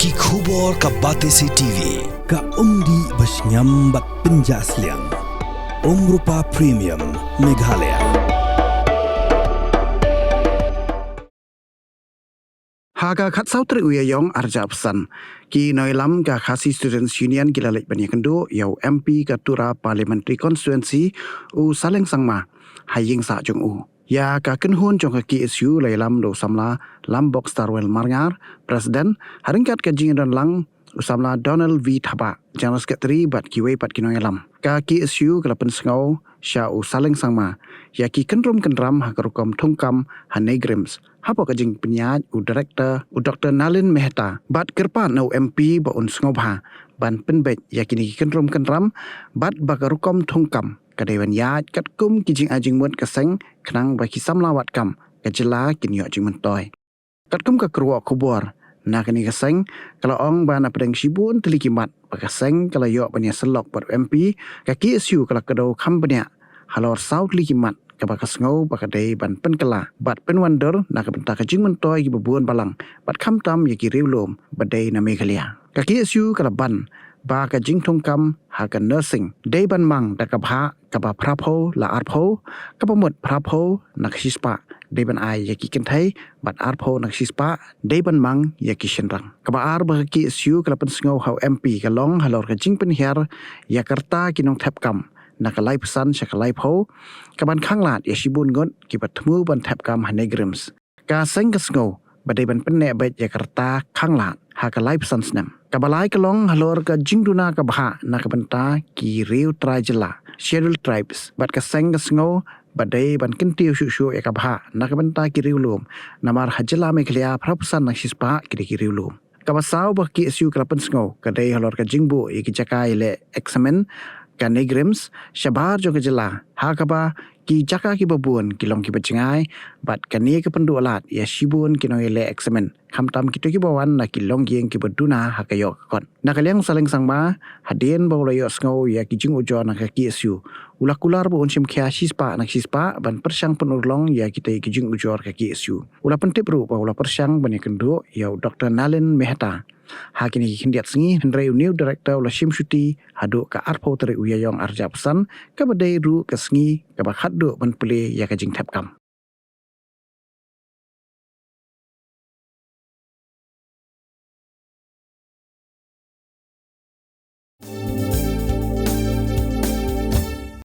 Ki khubor ka Batesi TV. Ka umdi basnyam bak penjaslian. Rupa Premium Meghalaya. Haga khat sautri uyayong arja pesan. Ki noilam ka khasi Students Union gilalek banyak kendo yau MP Katura Parliamentary Constituency u saleng sangma haying sa jong u. Ya ka kenhun jong ka ki isu lailam do samla lambok Starwell Marngar Presiden haringkat ka jingan lang usamla Donald V Thaba General Secretary bat kiwe pat kinoilam. Ka ki isu kalapen sengau sya u saleng sangma ya ki kenrum kenram hakarukom thungkam hanegrims hapo kajing penyat u director u Dr. Nalin Mehta bat kerpa no MP ba un sengobha ban penbet ya kini kenrum kenram bat bakarukom thungkam kadewan yat kat kum kijing ajing mut kaseng kenang ba kisamla wat kam kajela kinyo ajing mentoy kat kum ka kruwa kubor na kini kaseng kalau ong ba na pedang sibun telikimat pakaseng kalau yok banya selok bat MP kaki isu kalau kedau kampanya halor saut likimat kabakas ngau bakadai ban penkela bat penwander na kabenta kajing mentoy gi bebuan balang bat kamtam yaki riulom badai na Meghalaya kaki isu kalau ban ba kajing tungkam hakan nursing dai ban mang dakabha kaba prapo la arpo kabamut prapo naksispa dai ban ai yaki kentai bat arpo naksispa dai ban mang yaki shenrang kaba ar ba kaki isu kalau pensengau hau MP kalong halor kajing penhiar Yakarta kinong tepkam nakalai pesan syakalai po kaban khanglat ya shibun ngot kibat temu ban tepkam hanegrims ka seng kasngau badai ban penek bet Jakarta khanglat hakalai pesan senam kabalai kalong halor ka jingduna ka bha nakabenta ki riu trajela scheduled tribes bat ka seng kasngau badai ban kentiu syu ya ka bha nakabenta ki riu lum namar hajela Meghalaya prapusan naksispa ki riu lum kabasau ba ki isu krapen sngau kadai halor ka jingbu iki jakai le examen kanegrims syabar jo kejela hakaba ki jaka ki babun kilong ki bacengai bat kani ke pendu alat ya shibun kinoile examen khamtam kitu ki bawan na kilong gieng ki beduna hakayok kon nakaliang saleng sangma hadien bawlayo sngau ya ki jing ujo na ki isu ulakular bo unsim khia sispa nak sispa ban persang penurlong ya kita ki jing ujo ka ki isu ula pentip ru bawla persang banyak kendo ya Dr. Nalin Mehta hakini hindiat sengi hendrai new director ula Shimshuti hadu ka arpo teri uyayong arja pesan ka badai ru ka sengi ka bakhat do ban pele ya ka jing tepkam